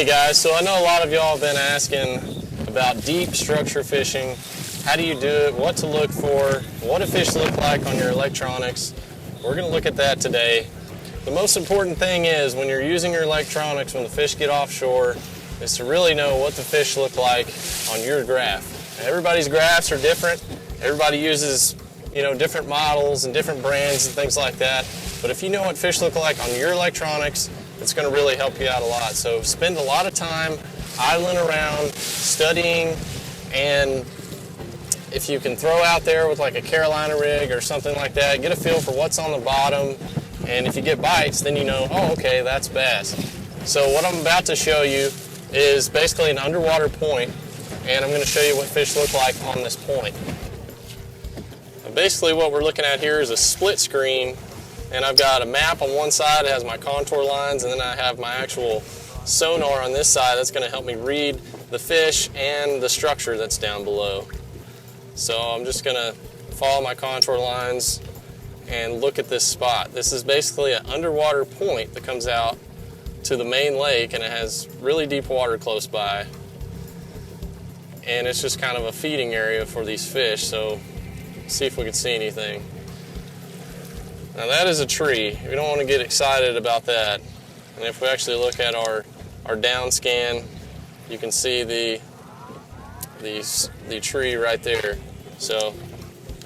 Hey guys, so I know a lot of y'all have been asking about deep structure fishing. How do you do it? What to look for? What do fish look like on your electronics? We're going to look at that today. The most important thing is when you're using your electronics when the fish get offshore is to really know what the fish look like on your graph. Everybody's graphs are different. Everybody uses, different models and different brands and things like that. But if you know what fish look like on your electronics, it's going to really help you out a lot. So spend a lot of time idling around, studying, and if you can throw out there with like a Carolina rig or something like that, get a feel for what's on the bottom, and if you get bites, then you know, oh, okay, that's bass. So what I'm about to show you is basically an underwater point, and I'm going to show you what fish look like on this point. And basically what we're looking at here is a split screen, and I've got a map on one side, it has my contour lines, and then I have my actual sonar on this side that's going to help me read the fish and the structure that's down below. So I'm just going to follow my contour lines and look at this spot. This is basically an underwater point that comes out to the main lake, and it has really deep water close by. And it's just kind of a feeding area for these fish, so see if we can see anything. Now that is a tree. We don't want to get excited about that. And if we actually look at our down scan, you can see the tree right there. So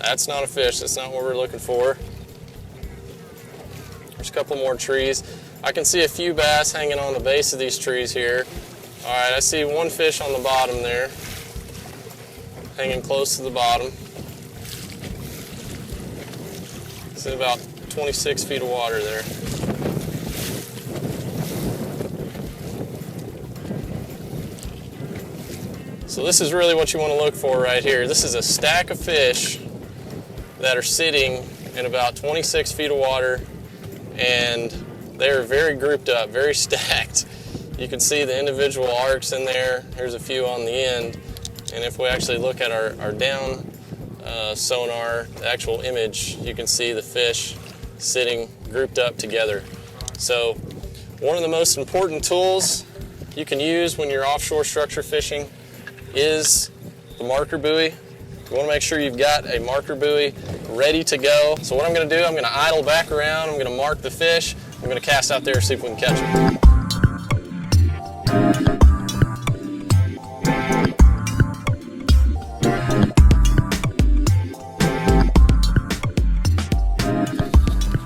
that's not a fish, that's not what we're looking for. There's a couple more trees. I can see a few bass hanging on the base of these trees here. All right, I see one fish on the bottom there, hanging close to the bottom. It's in about 26 feet of water there. So this is really what you want to look for right here. This is a stack of fish that are sitting in about 26 feet of water, and they're very grouped up, very stacked. You can see the individual arcs in there. There's a few on the end. And if we actually look at our down sonar, the actual image, you can see the fish sitting grouped up together. So one of the most important tools you can use when you're offshore structure fishing is the marker buoy. You want to make sure you've got a marker buoy ready to go. So what I'm going to do, I'm going to idle back around, I'm going to mark the fish, I'm going to cast out there, see if we can catch them.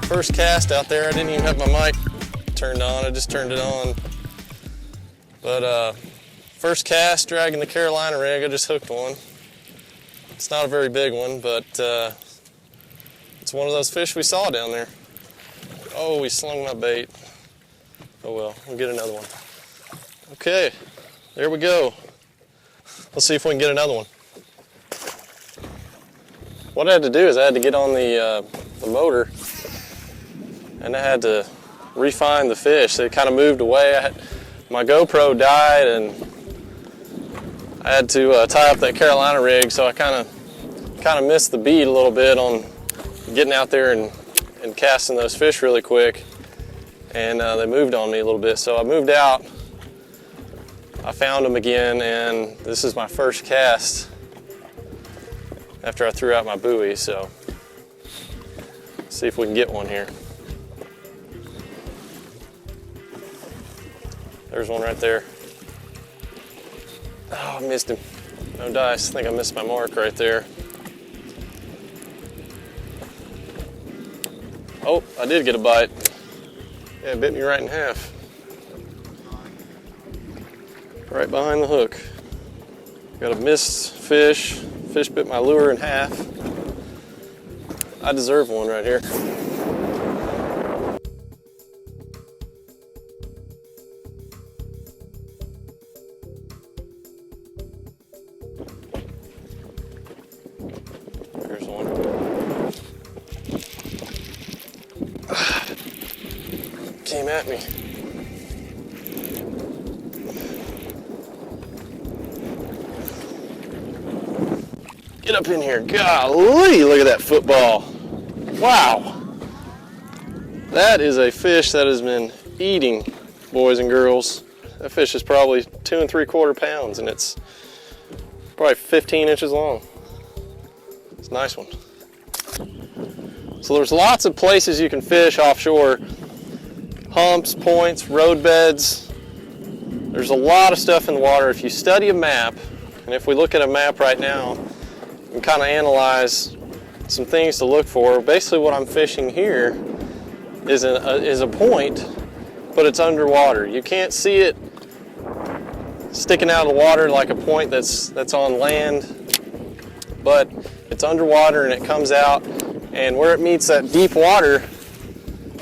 First cast out there, I didn't even have my mic turned on, I just turned it on. But first cast, dragging the Carolina rig, I just hooked one. It's not a very big one, but it's one of those fish we saw down there. Oh, he slung my bait. Oh well, we'll get another one. Okay, there we go. Let's see if we can get another one. What I had to do is I had to get on the motor, and I had to refine the fish. They kind of moved away. My GoPro died, and I had to tie up that Carolina rig, so I kind of missed the beat a little bit on getting out there and casting those fish really quick, and they moved on me a little bit. So I moved out, I found them again, and this is my first cast after I threw out my buoy, so let's see if we can get one here. There's one right there. Oh, I missed him. No dice. I think I missed my mark right there. Oh, I did get a bite. Yeah, it bit me right in half. Right behind the hook. Got a missed fish. Fish bit my lure in half. I deserve one right here. There's one. Came at me. Get up in here. Golly, look at that football. Wow. That is a fish that has been eating, boys and girls. That fish is probably 2 3/4 pounds, and it's probably 15 inches long. It's a nice one. So there's lots of places you can fish offshore. Humps, points, road beds. There's a lot of stuff in the water. If you study a map, and if we look at a map right now and kind of analyze some things to look for, basically what I'm fishing here is a point, but it's underwater. You can't see it sticking out of the water like a point that's on land, but it's underwater and it comes out, and where it meets that deep water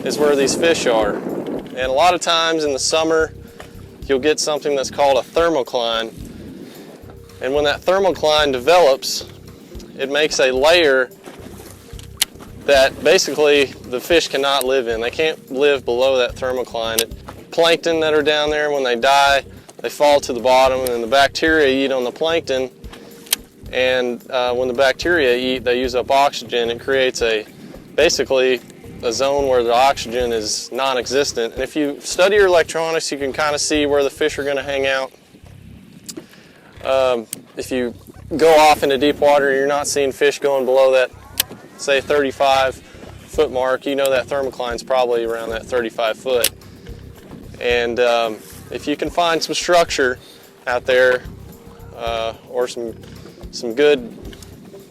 is where these fish are. And a lot of times in the summer you'll get something that's called a thermocline, and when that thermocline develops, it makes a layer that basically the fish cannot live in. They can't live below that thermocline. Plankton that are down there, when they die, they fall to the bottom, and the bacteria eat on the plankton, and when the bacteria eat, they use up oxygen. It creates basically a zone where the oxygen is non-existent. And if you study your electronics, you can kind of see where the fish are going to hang out. If you go off into deep water, you're not seeing fish going below that, say, 35-foot mark. You know that thermocline's probably around that 35 foot. And if you can find some structure out there, or some good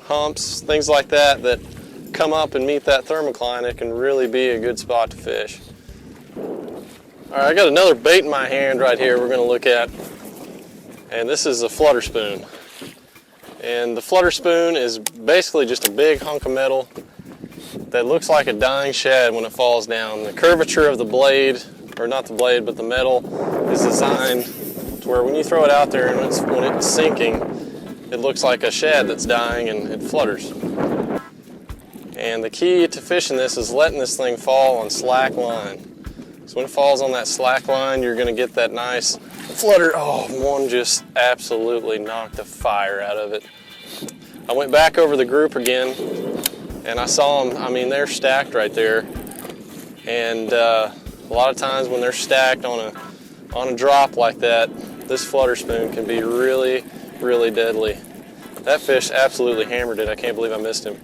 humps, things like that, that come up and meet that thermocline, it can really be a good spot to fish. All right, I got another bait in my hand right here we're going to look at, and this is a flutter spoon. And the flutter spoon is basically just a big hunk of metal that looks like a dying shad when it falls down. The curvature of the blade, or not the blade, but the metal, is designed to where when you throw it out there and when it's sinking, it looks like a shad that's dying and it flutters. And the key to fishing this is letting this thing fall on slack line. So when it falls on that slack line, you're going to get that nice flutter. Oh, one just absolutely knocked the fire out of it. I went back over the group again, and I saw them. I mean, they're stacked right there. And a lot of times when they're stacked on a drop like that, this flutter spoon can be really, really deadly. That fish absolutely hammered it. I can't believe I missed him.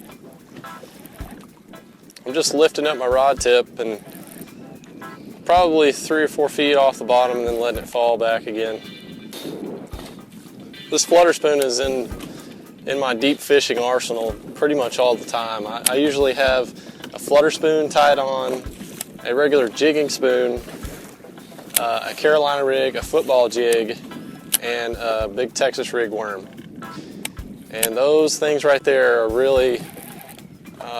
I'm just lifting up my rod tip and probably 3 or 4 feet off the bottom and then letting it fall back again. This flutter spoon is in my deep fishing arsenal pretty much all the time. I usually have a flutter spoon tied on, a regular jigging spoon, a Carolina rig, a football jig, and a big Texas rig worm. And those things right there are really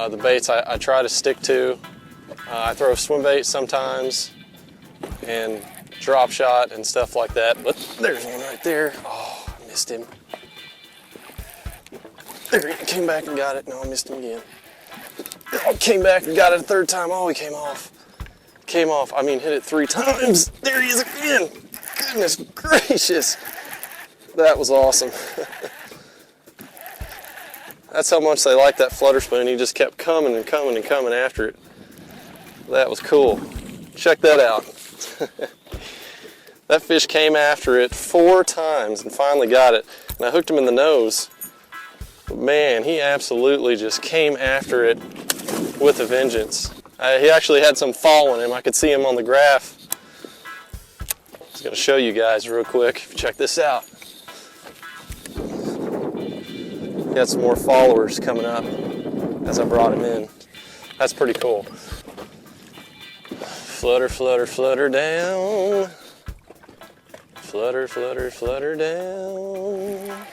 the baits I try to stick to. I throw swim bait sometimes and drop shot and stuff like that, but there's one right there. Oh, I missed him. There, he came back and got it. No, I missed him again. Oh, came back and got it a third time. Oh, he came off. Came off. I mean, hit it 3 times. There he is again. Goodness gracious. That was awesome. That's how much they like that flutter spoon. He just kept coming and coming and coming after it. That was cool. Check that out. That fish came after it 4 times and finally got it. And I hooked him in the nose. But man, he absolutely just came after it with a vengeance. He actually had some fall on him. I could see him on the graph. I was going to show you guys real quick. Check this out. Got some more followers coming up as I brought him in. That's pretty cool. Flutter, flutter, flutter down. Flutter, flutter, flutter down.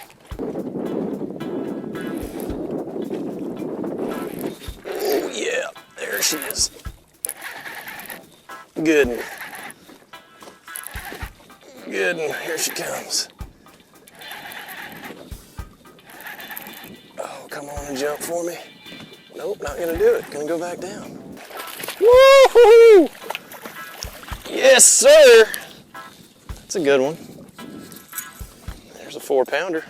Oh yeah, there she is. Good one. Good one. Here she comes. Oh, come on and jump for me. Nope, not gonna do it. Gonna go back down. Woo-hoo-hoo! Yes, sir. That's a good one. There's a 4-pounder.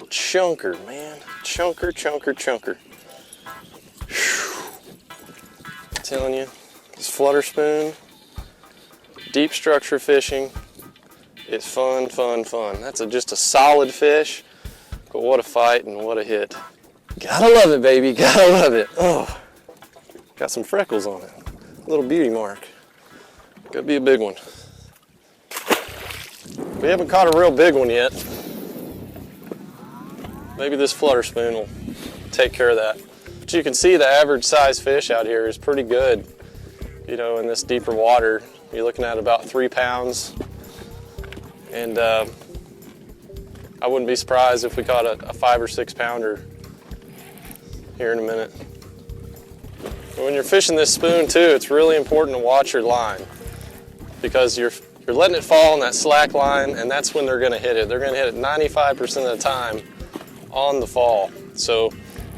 Chunker, man. Chunker, chunker, chunker. Whew. I'm telling you, this flutter spoon, deep structure fishing, is fun, fun, fun. That's just a solid fish, but what a fight and what a hit. Gotta love it, baby, gotta love it. Oh, got some freckles on it. Little beauty mark. Could be a big one. We haven't caught a real big one yet. Maybe this flutter spoon will take care of that. But you can see the average size fish out here is pretty good. You know, in this deeper water, you're looking at about 3 pounds. And I wouldn't be surprised if we caught a 5 or 6 pounder here in a minute. But when you're fishing this spoon too, it's really important to watch your line, because you're letting it fall on that slack line, and that's when they're going to hit it. They're going to hit it 95% of the time on the fall. So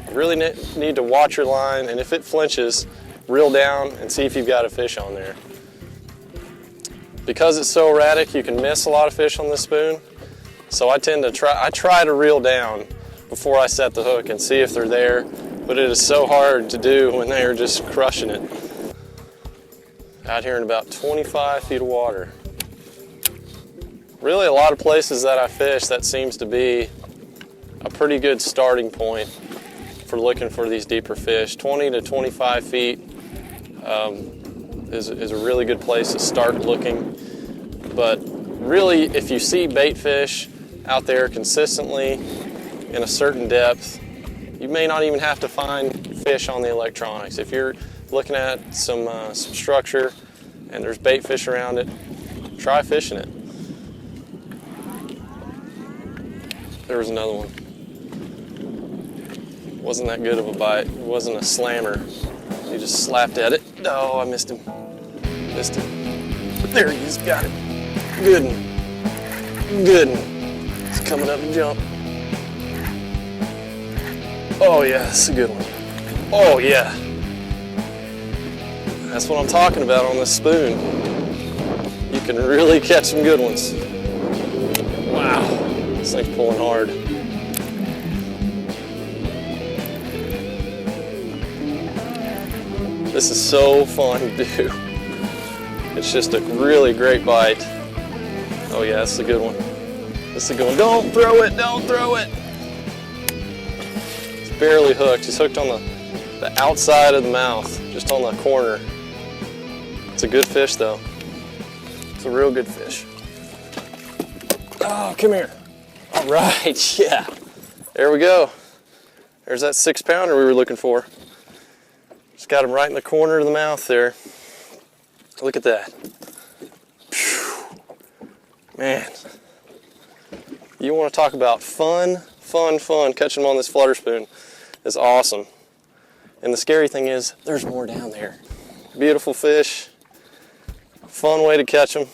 you really need to watch your line, and if it flinches, reel down and see if you've got a fish on there. Because it's so erratic, you can miss a lot of fish on this spoon. So I try to reel down before I set the hook and see if they're there, but it is so hard to do when they are just crushing it. Out here in about 25 feet of water. Really, a lot of places that I fish, that seems to be a pretty good starting point for looking for these deeper fish. 20 to 25 feet is a really good place to start looking. But really, if you see bait fish out there consistently in a certain depth, you may not even have to find fish on the electronics. If you're looking at some structure and there's bait fish around it, try fishing it. There was another one. Wasn't that good of a bite. It wasn't a slammer. He just slapped at it. Oh, I missed him. Missed him. There he is, got it. Good one. Good one. It's coming up to jump. Oh yeah, that's a good one. Oh yeah. That's what I'm talking about on this spoon. You can really catch some good ones. Wow, this thing's pulling hard. This is so fun to do. It's just a really great bite. Oh yeah, this is a good one. This is a good one. Don't throw it, don't throw it. It's barely hooked. He's hooked on the outside of the mouth, just on the corner. It's a good fish though. It's a real good fish. Oh, come here. All right, yeah. There we go. There's that 6 pounder we were looking for. Just got him right in the corner of the mouth there. Look at that. Phew. Man. You want to talk about fun, fun, fun. Catching them on this flutter spoon is awesome. And the scary thing is, there's more down there. Beautiful fish. Fun way to catch them.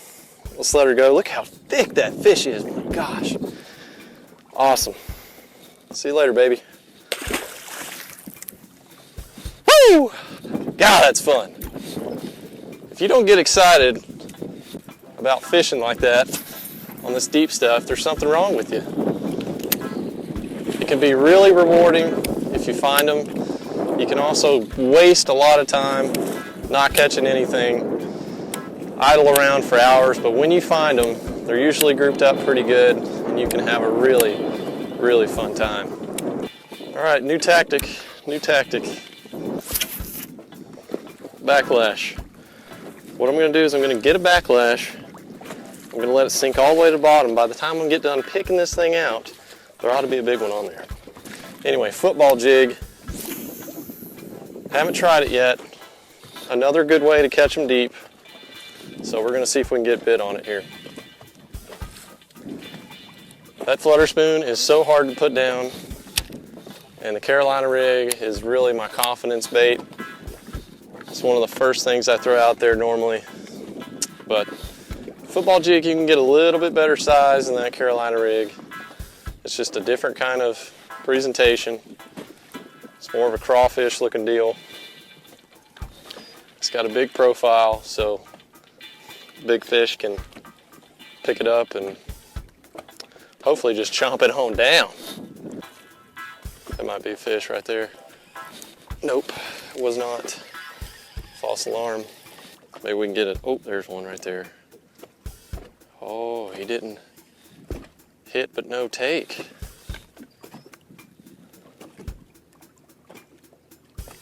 Let's let her go. Look how thick that fish is. My gosh. Awesome. See you later, baby. Woo! God, that's fun. If you don't get excited about fishing like that on this deep stuff, there's something wrong with you. It can be really rewarding if you find them. You can also waste a lot of time not catching anything, idle around for hours, but when you find them, they're usually grouped up pretty good, and you can have a really, really fun time. All right, new tactic. Backlash. What I'm going to do is I'm going to get a backlash. I'm going to let it sink all the way to the bottom. By the time I get done picking this thing out, there ought to be a big one on there. Anyway, football jig. Haven't tried it yet. Another good way to catch them deep. So we're going to see if we can get bit on it here. That flutter spoon is so hard to put down, and the Carolina rig is really my confidence bait. It's one of the first things I throw out there normally. But football jig, you can get a little bit better size than that Carolina rig. It's just a different kind of presentation. It's more of a crawfish looking deal. It's got a big profile, so big fish can pick it up and hopefully just chomp it on down. That might be a fish right there. Nope, it was not. False alarm. Maybe we can get it. Oh, there's one right there. Oh, he didn't hit but no take.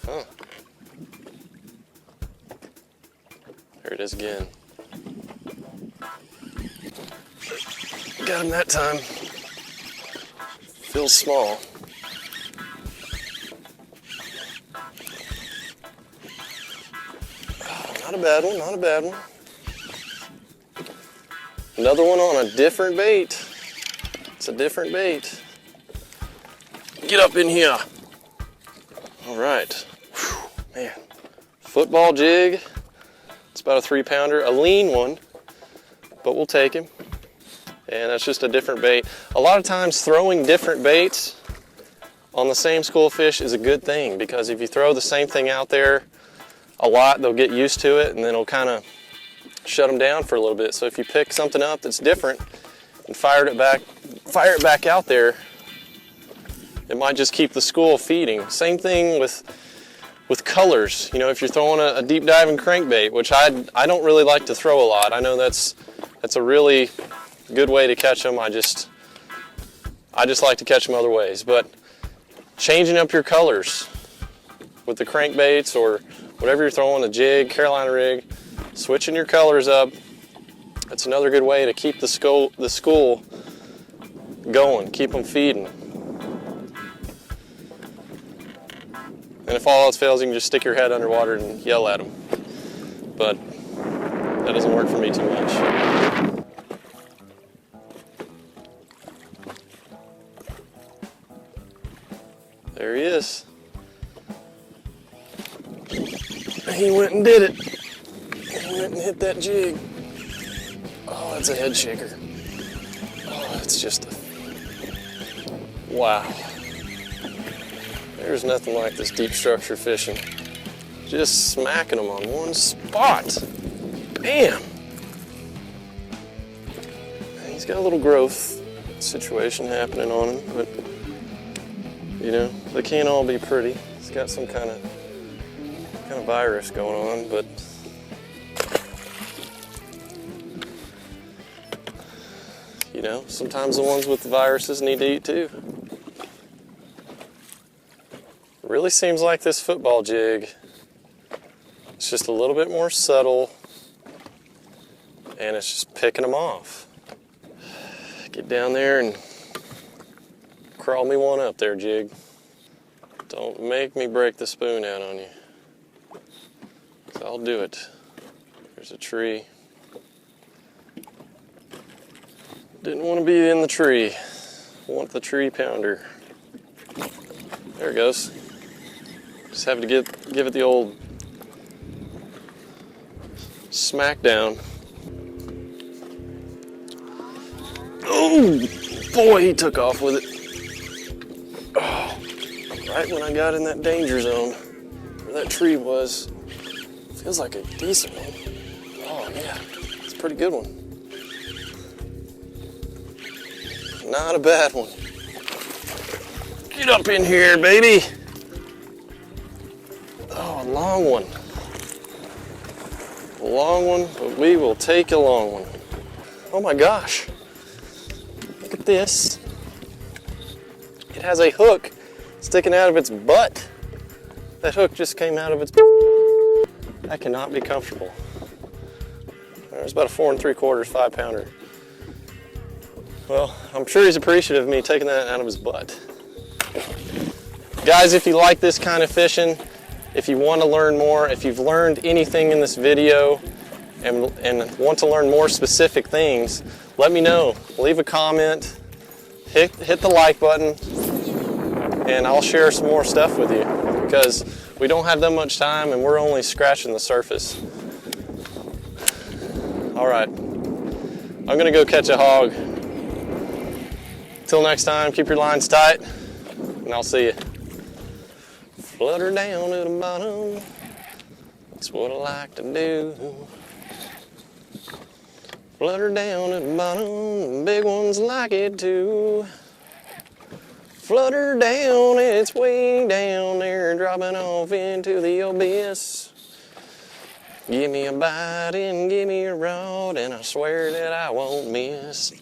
Huh. There it is again. Got him that time. Feels small. Oh, not a bad one, not a bad one. Another one on a different bait. It's a different bait. Get up in here. All right. Whew, man. Football jig. It's about a 3-pounder, a lean one, but we'll take him. And that's just a different bait. A lot of times throwing different baits on the same school of fish is a good thing, because if you throw the same thing out there a lot, they'll get used to it and then it'll kind of shut them down for a little bit. So if you pick something up that's different and fire it back out there, it might just keep the school feeding. Same thing with colors. You know, if you're throwing a deep diving crankbait, which I don't really like to throw a lot. I know that's a really good way to catch them. I just like to catch them other ways. But changing up your colors with the crankbaits or whatever you're throwing, a jig, Carolina rig, switching your colors up, that's another good way to keep the school going, keep them feeding. And if all else fails, you can just stick your head underwater and yell at them. But that doesn't work for me too much. There he is. He went and did it. He went and hit that jig. Oh, that's a head shaker. Oh, it's just a... Wow. There's nothing like this deep structure fishing. Just smacking them on one spot. Bam! He's got a little growth situation happening on him, but you know, they can't all be pretty. He's got some kind of virus going on, but you know, sometimes the ones with the viruses need to eat too. It really seems like this football jig, it's just a little bit more subtle and it's just picking them off. Get down there and crawl me one up there, jig. Don't make me break the spoon out on you, 'cause I'll do it. There's a tree. Didn't want to be in the tree. Want the tree pounder. There it goes. Just have to give it the old smack down. Oh, boy, he took off with it. Oh, right when I got in that danger zone, where that tree was. Feels like a decent one. Oh, yeah, it's a pretty good one. Not a bad one. Get up in here, baby. Oh, a long one. A long one, but we will take a long one. Oh my gosh. Look at this. It has a hook sticking out of its butt. That hook just came out of its... That cannot be comfortable. There's about a 4 3/4, 5-pounder. Well, I'm sure he's appreciative of me taking that out of his butt. Guys, if you like this kind of fishing, if you want to learn more, if you've learned anything in this video and want to learn more specific things, let me know. Leave a comment, hit the like button, and I'll share some more stuff with you, because we don't have that much time and we're only scratching the surface. All right, I'm gonna go catch a hog. Till next time, keep your lines tight, and I'll see you. Flutter down to the bottom, that's what I like to do. Flutter down to the bottom, big ones like it too. Flutter down, it's way down there, dropping off into the abyss. Give me a bite and give me a rod, and I swear that I won't miss.